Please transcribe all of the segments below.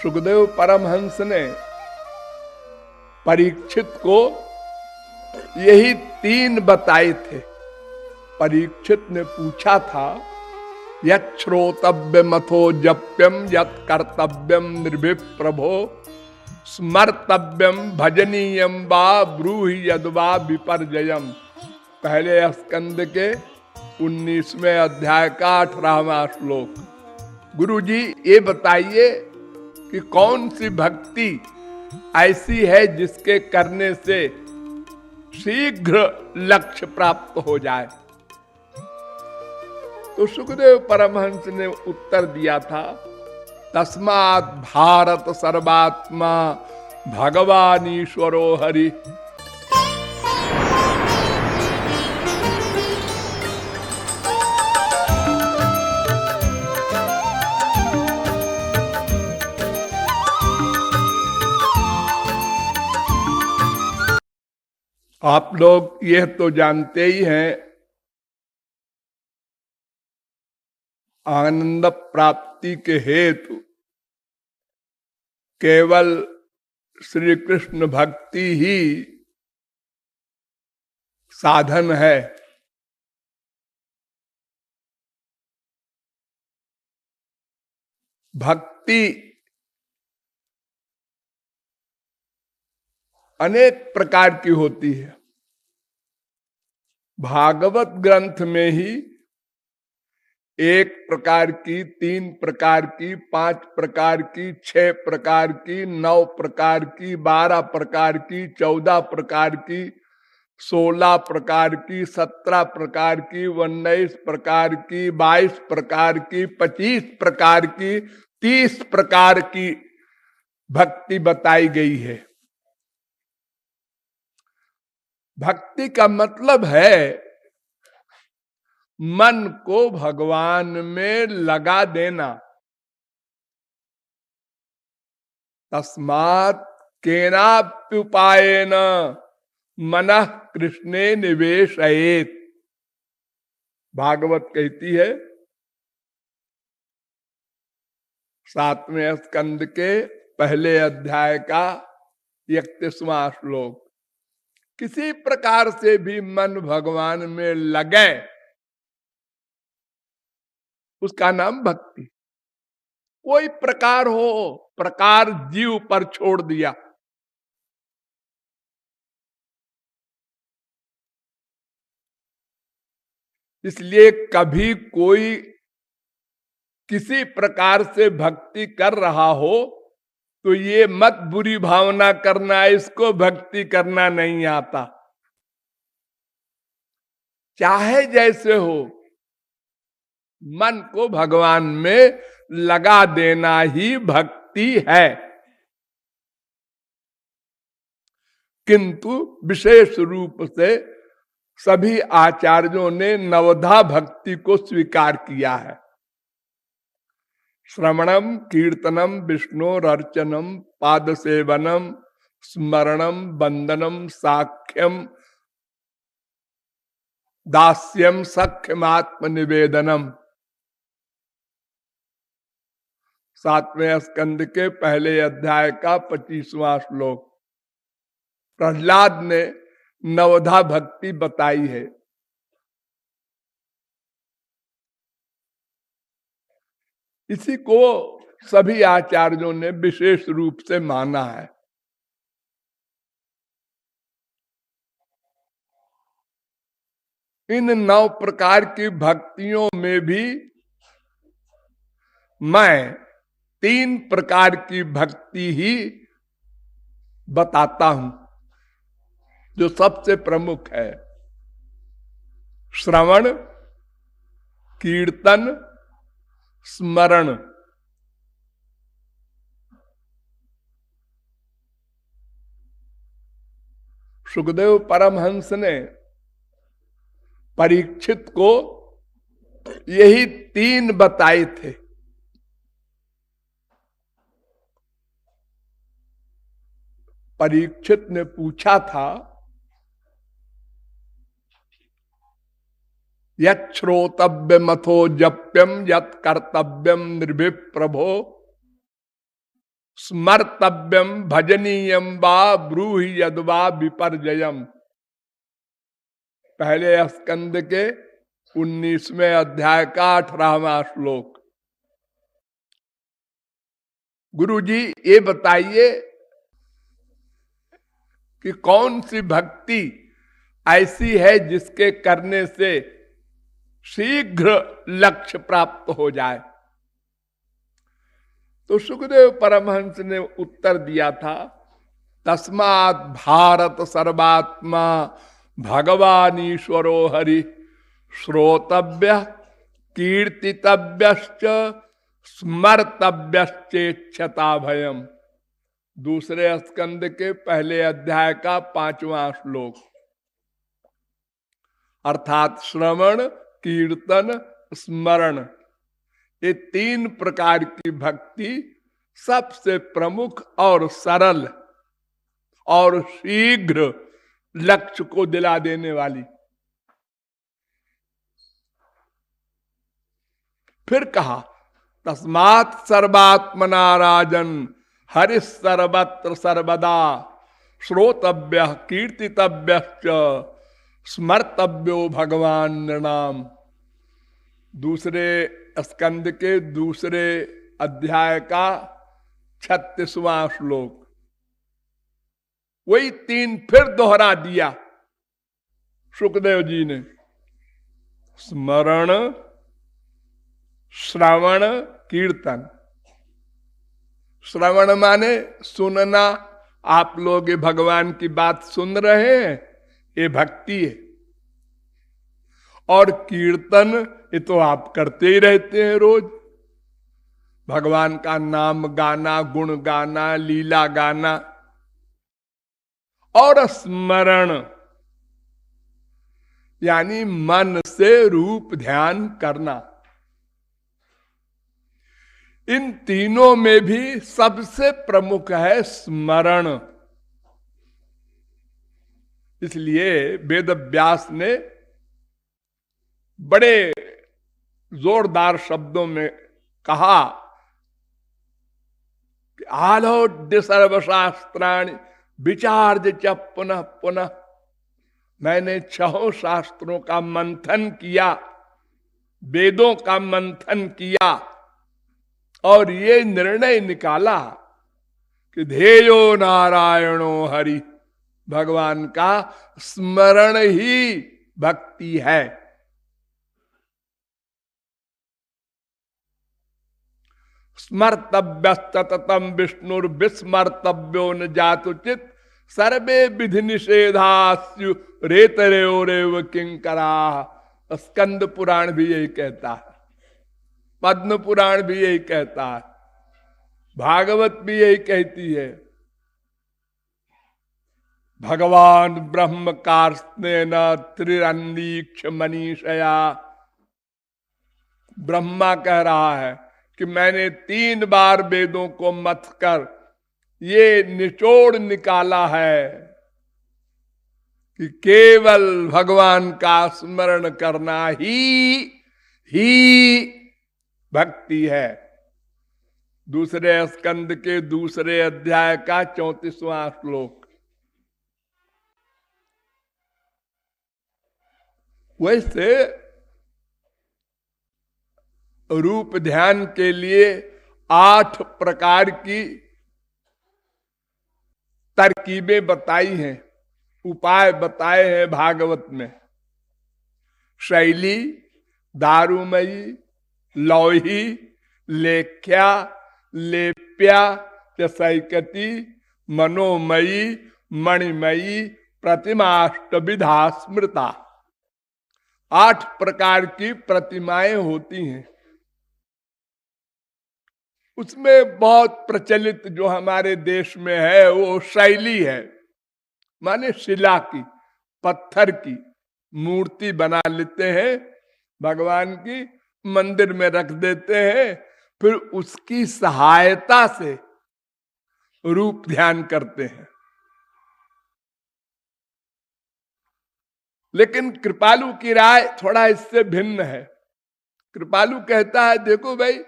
सुखदेव परमहंस ने परीक्षित को यही 3 बताए थे। परीक्षित ने पूछा था, यत् श्रोतव्यमथो जप्यम यत् कर्तव्यम निर्भिप्रभो स्मर्तव्यम भजनीयम वा ब्रूहि यद्वा विपर्जयम। पहले स्कंद के 19वें अध्याय का 18वां श्लोक। गुरुजी ये बताइए कि कौन सी भक्ति ऐसी है जिसके करने से शीघ्र लक्ष्य प्राप्त हो जाए। तो सुखदेव परमहंस ने उत्तर दिया था, तस्मात् भारत सर्वात्मा भगवान ईश्वरो हरि। आप लोग यह तो जानते ही हैं, आनंद प्राप्ति के हेतु केवल श्री कृष्ण भक्ति ही साधन है। भक्ति अनेक प्रकार की होती है। भागवत ग्रंथ में ही 1 प्रकार की, 3 प्रकार की, 5 प्रकार की, 6 प्रकार की, 9 प्रकार की, 12 प्रकार की, 14 प्रकार की, 16 प्रकार की, 17 प्रकार की, 19 प्रकार की, 22 प्रकार की, 25 प्रकार की, 30 प्रकार की भक्ति बताई गई है। भक्ति का मतलब है मन को भगवान में लगा देना। तस्मात् केनाप्युपायेन मनः कृष्णे निवेशयेत्। भागवत कहती है 7वें स्कंद के पहले अध्याय का 31वां श्लोक। किसी प्रकार से भी मन भगवान में लगे, उसका नाम भक्ति। कोई प्रकार हो, प्रकार जीव पर छोड़ दिया। इसलिए कभी कोई किसी प्रकार से भक्ति कर रहा हो तो ये मत बुरी भावना करना, इसको भक्ति करना नहीं आता। चाहे जैसे हो, मन को भगवान में लगा देना ही भक्ति है। किंतु विशेष रूप से सभी आचार्यों ने नवधा भक्ति को स्वीकार किया है। श्रवणम, कीर्तनम, विष्णोरर्चनम, पाद सेवनम, स्मरणम, वंदनम, साख्यम, दास्यम, सख्यम, आत्मनिवेदनम। 7वें स्कंद के पहले अध्याय का 25वां श्लोक। प्रहलाद ने नवधा भक्ति बताई है। इसी को सभी आचार्यों ने विशेष रूप से माना है। इन 9 प्रकार की भक्तियों में भी मैं 3 प्रकार की भक्ति ही बताता हूं जो सबसे प्रमुख है। श्रवण, कीर्तन, स्मरण। सुखदेव परमहंस ने परीक्षित को यही 3 बताए थे। परीक्षित ने पूछा था, यत् श्रोतव्यमथो जप्यम यत् कर्तव्यम निर्भिप्रभो स्मर्तव्यम भजनीयम वा ब्रूहि यद्वा विपर्जयम। पहले स्कंद के 19वें अध्याय का 18वां श्लोक। गुरु जी ये बताइए कि कौन सी भक्ति ऐसी है जिसके करने से शीघ्र लक्ष्य प्राप्त हो जाए। तो सुखदेव परमहंस ने उत्तर दिया था, तस्मात् भारत सर्वात्मा भगवान ईश्वरो हरि श्रोतव्य कीर्तितव्यश्च स्मर्तव्यश्चेच्छता भयम। दूसरे स्कंद के पहले अध्याय का 5वां श्लोक। अर्थात श्रवण, कीर्तन, स्मरण, ये 3 प्रकार की भक्ति सबसे प्रमुख और सरल और शीघ्र लक्ष्य को दिला देने वाली। फिर कहा, तस्मात् सर्वात्मना राजन हरि सर्वत्र सर्वदा श्रोतव्य कीर्तितव्यश्च स्मर्तव्यो भगवान नृणाम। दूसरे स्कंद के दूसरे अध्याय का 36वां श्लोक। वही 3 फिर दोहरा दिया सुखदेव जी ने, स्मरण, श्रवण, कीर्तन। श्रवण माने सुनना, आप लोग ये भगवान की बात सुन रहे हैं, ये भक्ति है। और कीर्तन ये तो आप करते ही रहते हैं रोज, भगवान का नाम गाना, गुण गाना, लीला गाना। और स्मरण यानी मन से रूप ध्यान करना। इन तीनों में भी सबसे प्रमुख है स्मरण। इसलिए वेद व्यास ने बड़े जोरदार शब्दों में कहा कि आलोड्य सर्वशास्त्राणि विचार्य च पुनः पुनः। मैंने 6 शास्त्रों का मंथन किया, वेदों का मंथन किया और ये निर्णय निकाला कि ध्येयो नारायणो हरि, भगवान का स्मरण ही भक्ति है। स्मर्तव्य सततम विष्णुर्विस्मर्तव्यो न जातुचित सर्वे विधि निषेधास्यु रेतरेव किंकरा। स्कंद पुराण भी यही कहता है, पद्म पुराण भी यही कहता है, भागवत भी यही कहती है। भगवान ब्रह्म कार्स्नेन त्रिरंदीक्ष मनीषया। ब्रह्मा कह रहा है कि मैंने 3 बार वेदों को मथ कर ये निचोड़ निकाला है कि केवल भगवान का स्मरण करना ही भक्ति है। दूसरे स्कंद के दूसरे अध्याय का 34वां श्लोक। वैसे रूप ध्यान के लिए 8 प्रकार की तरकीबें बताई हैं, उपाय बताए हैं भागवत में। शैली, दारुमयी, लौही, लेख्या, लेप्या, सैकती, मनोमयी, मणिमयी, प्रतिमाष्टविधा स्मृता। 8 प्रकार की प्रतिमाएं होती हैं। उसमें बहुत प्रचलित जो हमारे देश में है वो शैली है, माने शिला की, पत्थर की मूर्ति बना लेते हैं, भगवान की मंदिर में रख देते हैं, फिर उसकी सहायता से रूप ध्यान करते हैं। लेकिन कृपालु की राय थोड़ा इससे भिन्न है। कृपालु कहता है देखो भाई,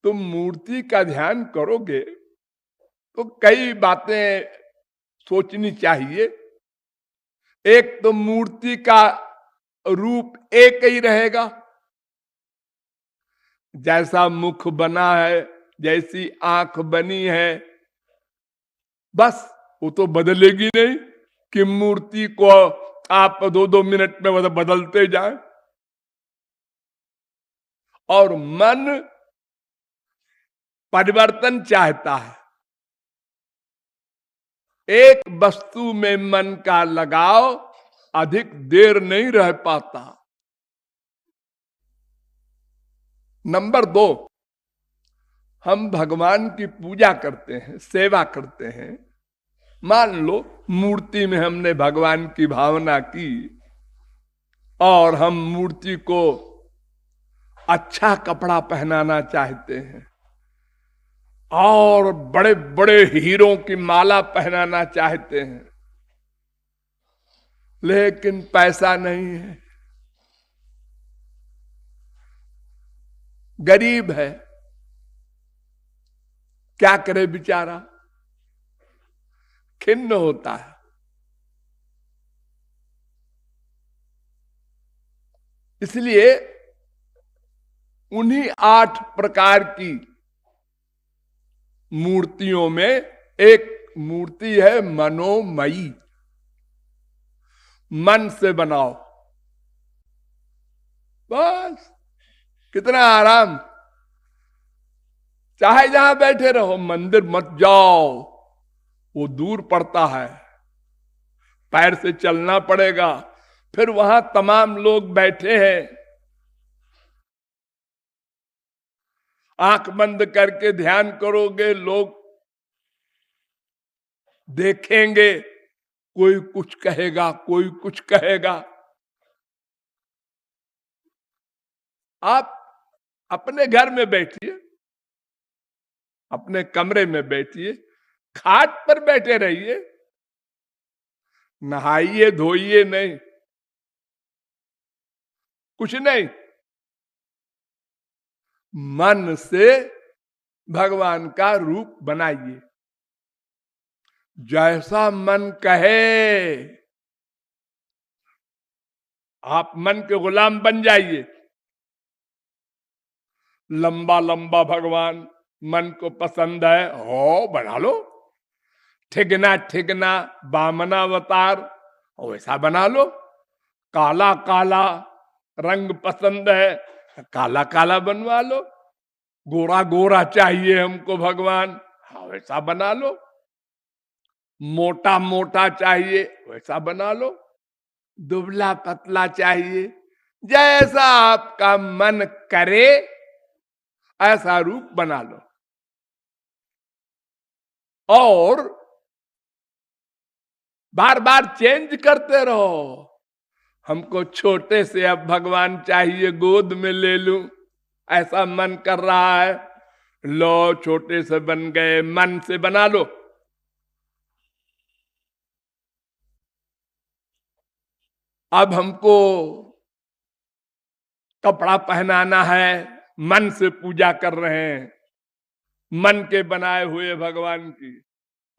तुम मूर्ति का ध्यान करोगे तो कई बातें सोचनी चाहिए। एक तो मूर्ति का रूप एक ही रहेगा, जैसा मुख बना है, जैसी आंख बनी है, बस वो तो बदलेगी नहीं कि मूर्ति को आप 2-2 मिनट में बदलते जाएं। और मन परिवर्तन चाहता है। एक वस्तु में मन का लगाव अधिक देर नहीं रह पाता। नंबर 2, हम भगवान की पूजा करते हैं, सेवा करते हैं। मान लो मूर्ति में हमने भगवान की भावना की और हम मूर्ति को अच्छा कपड़ा पहनाना चाहते हैं और बड़े बड़े हीरों की माला पहनाना चाहते हैं, लेकिन पैसा नहीं है, गरीब है, क्या करे बेचारा, खिन्न होता है। इसलिए उन्हीं 8 प्रकार की मूर्तियों में एक मूर्ति है मनोमयी। मन से बनाओ, बस कितना आराम। चाहे जहां बैठे रहो, मंदिर मत जाओ, वो दूर पड़ता है, पैर से चलना पड़ेगा। फिर वहां तमाम लोग बैठे हैं, आंख बंद करके ध्यान करोगे, लोग देखेंगे, कोई कुछ कहेगा, कोई कुछ कहेगा। आप अपने घर में बैठिए, अपने कमरे में बैठिए, खाट पर बैठे रहिए, नहाइए धोइए नहीं, कुछ नहीं, मन से भगवान का रूप बनाइए। जैसा मन कहे, आप मन के गुलाम बन जाइए। लंबा लंबा भगवान मन को पसंद है, हो बना लो। ठिगना ठिगना वामनावतार, वैसा बना लो। काला काला रंग पसंद है, काला काला बनवा लो। गोरा गोरा चाहिए हमको भगवान, हाँ वैसा बना लो। मोटा मोटा चाहिए, वैसा बना लो। दुबला पतला चाहिए, जैसा आपका मन करे ऐसा रूप बना लो। और बार बार चेंज करते रहो। हमको छोटे से अब भगवान चाहिए, गोद में ले लूं, ऐसा मन कर रहा है, लो छोटे से बन गए, मन से बना लो। अब हमको कपड़ा पहनाना है, मन से पूजा कर रहे हैं, मन के बनाए हुए भगवान की।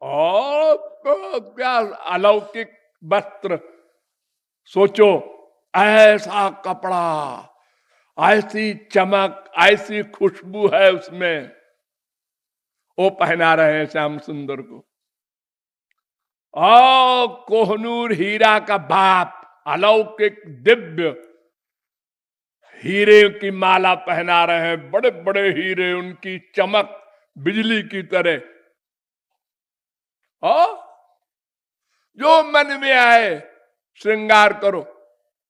और तो क्या अलौकिक वस्त्र, सोचो, ऐसा कपड़ा, ऐसी चमक, ऐसी खुशबू है उसमें, वो पहना रहे हैं श्याम सुंदर को। ओ कोहनूर हीरा का बाप, अलौकिक दिव्य हीरे की माला पहना रहे हैं, बड़े बड़े हीरे, उनकी चमक बिजली की तरह। जो मन में आए श्रृंगार करो,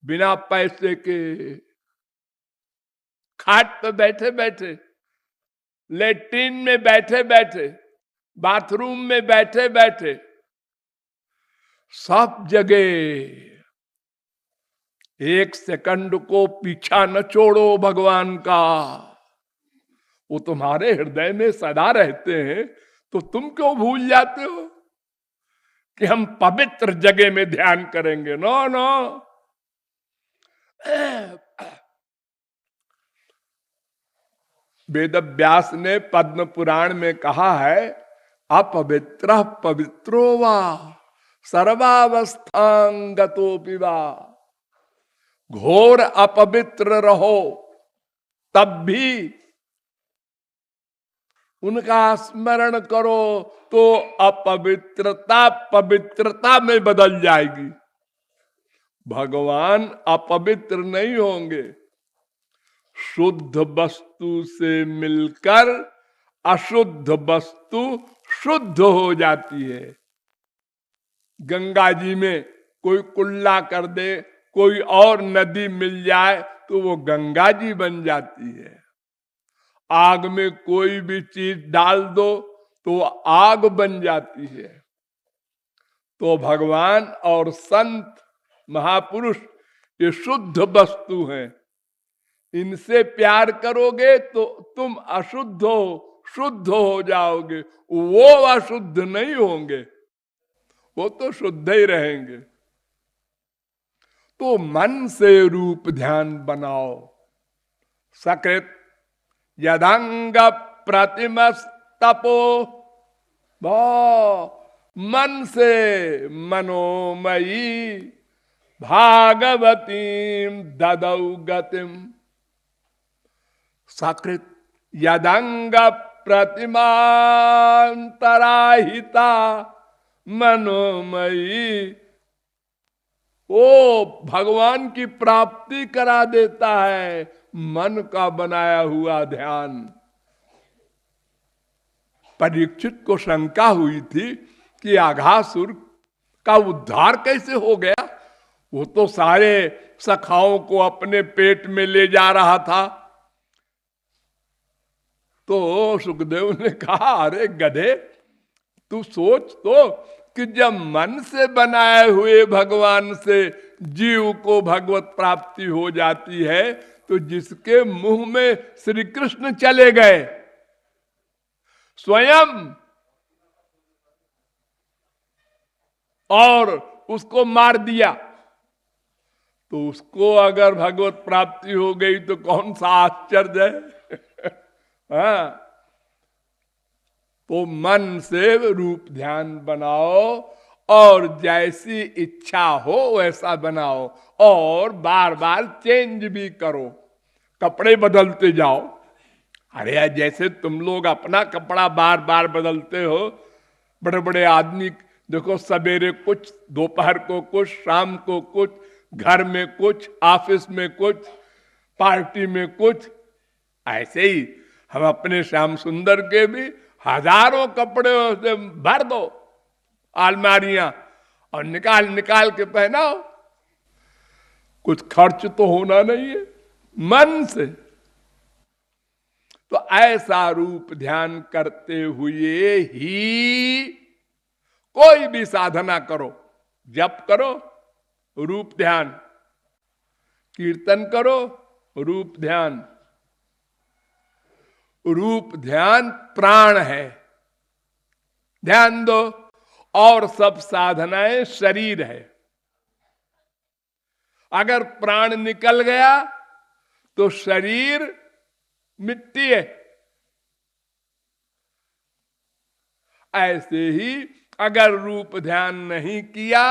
बिना पैसे के, खाट पे बैठे बैठे, लेट्रिन में बैठे बैठे, बाथरूम में बैठे बैठे, सब जगह। एक सेकंड को पीछा न छोड़ो भगवान का, वो तुम्हारे हृदय में सदा रहते हैं, तो तुम क्यों भूल जाते हो कि हम पवित्र जगह में ध्यान करेंगे? No no. वेद व्यास ने पद्म पुराण में कहा है, अपवित्र पवित्रो वा सर्वावस्थांगतोपि वा। घोर अपवित्र रहो तब भी उनका स्मरण करो तो अपवित्रता पवित्रता में बदल जाएगी। भगवान अपवित्र नहीं होंगे। शुद्ध वस्तु से मिलकर अशुद्ध वस्तु शुद्ध हो जाती है। गंगा जी में कोई कुल्ला कर दे, कोई और नदी मिल जाए तो वो गंगा जी बन जाती है। आग में कोई भी चीज डाल दो तो आग बन जाती है। तो भगवान और संत महापुरुष ये शुद्ध वस्तु हैं। इनसे प्यार करोगे तो तुम अशुद्ध हो शुद्ध हो जाओगे। वो अशुद्ध नहीं होंगे, वो तो शुद्ध ही रहेंगे। तो मन से रूप ध्यान बनाओ। सकृत यदंग प्रतिमस्तपो, मन से मनोमयी भागवतीम ददौ गतिम। सकृत यदंग प्रतिमांतराहिता मनोमयी, वो भगवान की प्राप्ति करा देता है मन का बनाया हुआ ध्यान। परीक्षित को शंका हुई थी कि अघासुर का उद्धार कैसे हो गया। वो तो सारे सखाओं को अपने पेट में ले जा रहा था। तो सुखदेव ने कहा, अरे गधे, तू सोच तो कि जब मन से बनाए हुए भगवान से जीव को भगवत प्राप्ति हो जाती है तो जिसके मुंह में श्री कृष्ण चले गए स्वयं और उसको मार दिया, तो उसको अगर भगवत प्राप्ति हो गई तो कौन सा आश्चर्य है। हाँ, तो मन से रूप ध्यान बनाओ और जैसी इच्छा हो वैसा बनाओ और बार बार चेंज भी करो, कपड़े बदलते जाओ। अरे यार, जैसे तुम लोग अपना कपड़ा बार बार बदलते हो, बड़े बड़े आदमी देखो, सवेरे कुछ, दोपहर को कुछ, शाम को कुछ, घर में कुछ, ऑफिस में कुछ, पार्टी में कुछ, ऐसे ही हम अपने श्याम सुंदर के भी हजारों कपड़े से भर दो अलमारियां और निकाल निकाल के पहनाओ। कुछ खर्च तो होना नहीं है मन से। तो ऐसा रूप ध्यान करते हुए ही कोई भी साधना करो, जप करो रूप ध्यान, कीर्तन करो रूप ध्यान। रूप ध्यान प्राण है, ध्यान दो। और सब साधनाएं शरीर है। अगर प्राण निकल गया तो शरीर मिट्टी है। ऐसे ही अगर रूप ध्यान नहीं किया,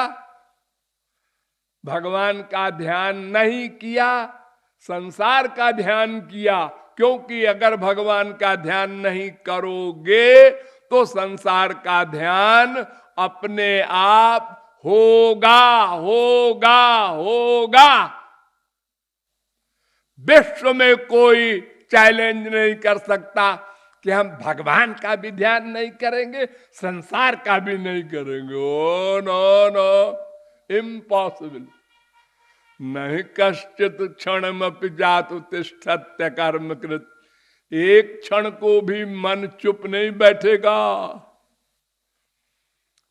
भगवान का ध्यान नहीं किया, संसार का ध्यान किया, क्योंकि अगर भगवान का ध्यान नहीं करोगे तो संसार का ध्यान अपने आप होगा होगा होगा। विश्व में कोई चैलेंज नहीं कर सकता कि हम भगवान का भी ध्यान नहीं करेंगे, संसार का भी नहीं करेंगे। Oh no no, impossible. नहीं कश्चित क्षणमपि जातु तिष्ठत्य कर्म कृत। एक क्षण को भी मन चुप नहीं बैठेगा।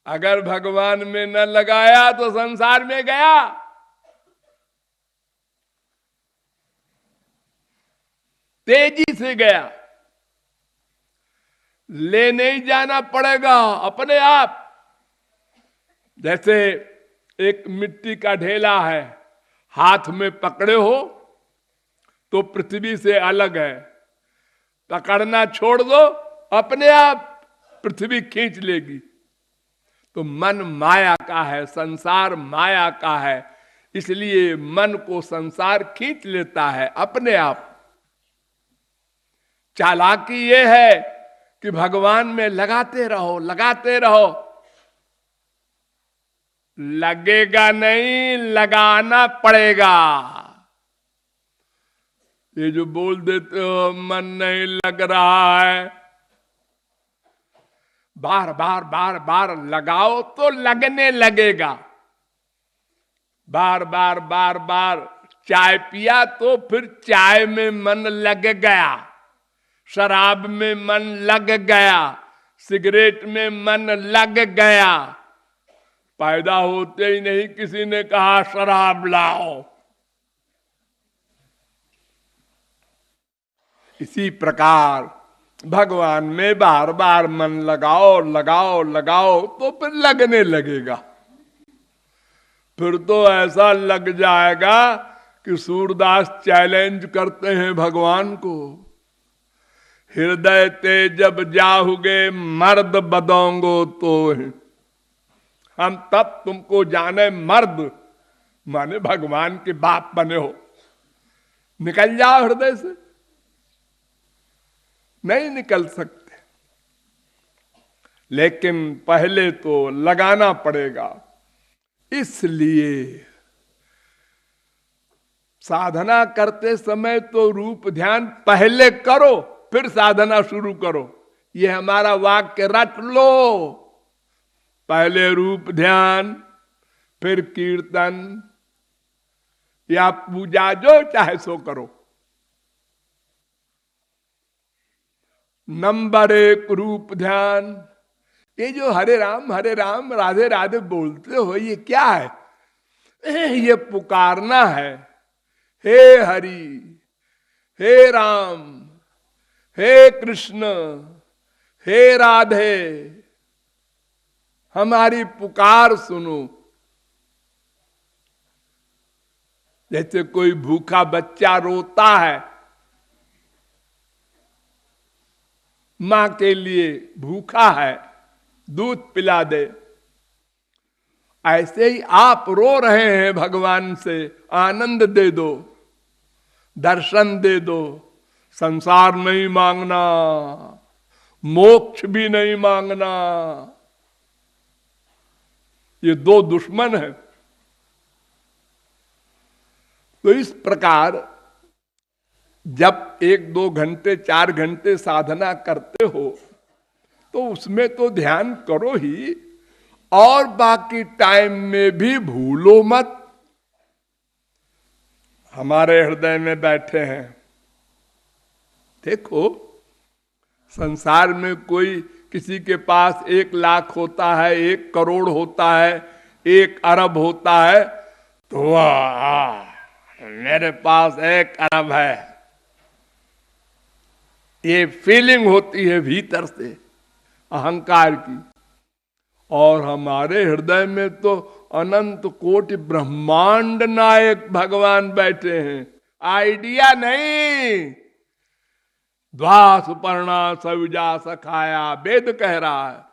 अगर भगवान में न लगाया तो संसार में गया। तेजी से गया। ले नहीं जाना पड़ेगा अपने आप। जैसे एक मिट्टी का ढेला है, हाथ में पकड़े हो तो पृथ्वी से अलग है, पकड़ना छोड़ दो अपने आप पृथ्वी खींच लेगी। तो मन माया का है, संसार माया का है, इसलिए मन को संसार खींच लेता है अपने आप। चालाकी ये है कि भगवान में लगाते रहो, लगाते रहो। लगेगा नहीं, लगाना पड़ेगा। ये जो बोल देते हो मन नहीं लग रहा है, बार बार बार बार लगाओ तो लगने लगेगा। बार बार बार बार चाय पिया तो फिर चाय में मन लग गया, शराब में मन लग गया, सिगरेट में मन लग गया। पैदा होते ही नहीं किसी ने कहा शराब लाओ। इसी प्रकार भगवान में बार बार मन लगाओ लगाओ लगाओ तो फिर लगने लगेगा। फिर तो ऐसा लग जाएगा कि सूरदास चैलेंज करते हैं भगवान को, हृदय ते जब जाओगे मर्द बदोंगो तो हम तब तुमको जाने मर्द, माने भगवान के बाप बने हो। निकल जाओ हृदय से, नहीं निकल सकते। लेकिन पहले तो लगाना पड़ेगा। इसलिए साधना करते समय तो रूप ध्यान पहले करो, फिर साधना शुरू करो। ये हमारा वाक्य रट लो। पहले रूप ध्यान, फिर कीर्तन या पूजा, जो चाहे सो करो। नंबर 1 रूप ध्यान। ये जो हरे राम राधे राधे बोलते हो, ये क्या है? ये पुकारना है, हे हरि, हे राम, हे कृष्ण, हे राधे, हमारी पुकार सुनो। जैसे कोई भूखा बच्चा रोता है, मां के लिए भूखा है, दूध पिला दे। ऐसे ही आप रो रहे हैं भगवान से, आनंद दे दो, दर्शन दे दो। संसार नहीं मांगना, मोक्ष भी नहीं मांगना। ये दो दुश्मन है। तो इस प्रकार जब 1-2 घंटे 4 घंटे साधना करते हो तो उसमें तो ध्यान करो ही, और बाकी टाइम में भी भूलो मत। हमारे हृदय में बैठे हैं। देखो, संसार में कोई किसी के पास 1 लाख होता है, 1 करोड़ होता है, 1 अरब होता है, तो मेरे पास 1 अरब है, ये फीलिंग होती है भीतर से अहंकार की। और हमारे हृदय में तो अनंत कोटि ब्रह्मांड नायक भगवान बैठे हैं। आइडिया नहीं, द्वा सुपर्णा सविजा सखाया, वेद कह रहा है।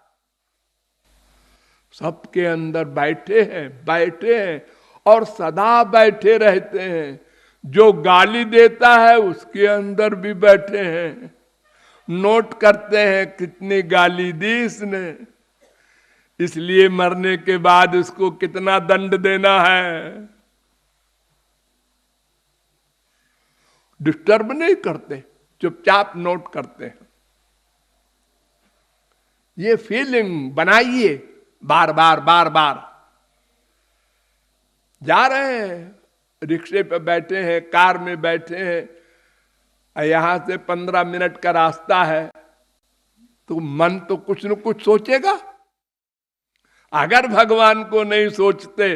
सबके अंदर बैठे हैं, बैठे हैं और सदा बैठे रहते हैं। जो गाली देता है उसके अंदर भी बैठे हैं, नोट करते हैं कितनी गाली दी इसने, इसलिए मरने के बाद इसको कितना दंड देना है। डिस्टर्ब नहीं करते, चुपचाप नोट करते हैं। ये फीलिंग बनाइए बार बार बार बार। जा रहे हैं, रिक्शे पे बैठे हैं, कार में बैठे हैं, यहां से 15 मिनट का रास्ता है, तो मन तो कुछ न कुछ सोचेगा। अगर भगवान को नहीं सोचते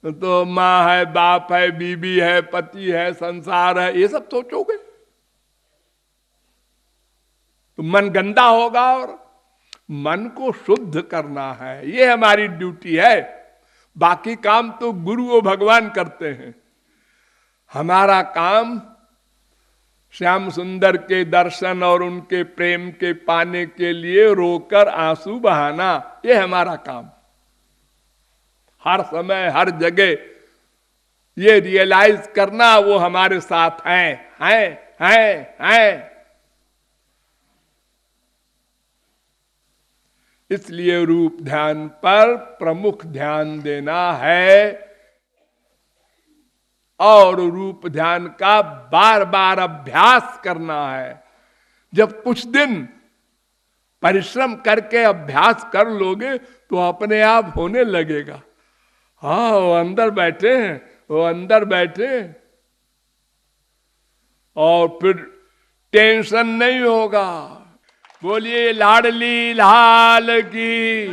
तो माँ है, बाप है, बीबी है, पति है, संसार है, ये सब सोचोगे तो मन गंदा होगा। और मन को शुद्ध करना है, ये हमारी ड्यूटी है। बाकी काम तो गुरु और भगवान करते हैं। हमारा काम श्याम सुंदर के दर्शन और उनके प्रेम के पाने के लिए रोकर आंसू बहाना, ये हमारा काम। हर समय हर जगह ये रियलाइज करना वो हमारे साथ हैं। इसलिए रूप ध्यान पर प्रमुख ध्यान देना है और रूप ध्यान का बार बार अभ्यास करना है। जब कुछ दिन परिश्रम करके अभ्यास कर लोगे तो अपने आप होने लगेगा। हाँ, वो अंदर बैठे हैं, वो अंदर बैठे हैं। और फिर टेंशन नहीं होगा। बोलिए लाडली लाल की।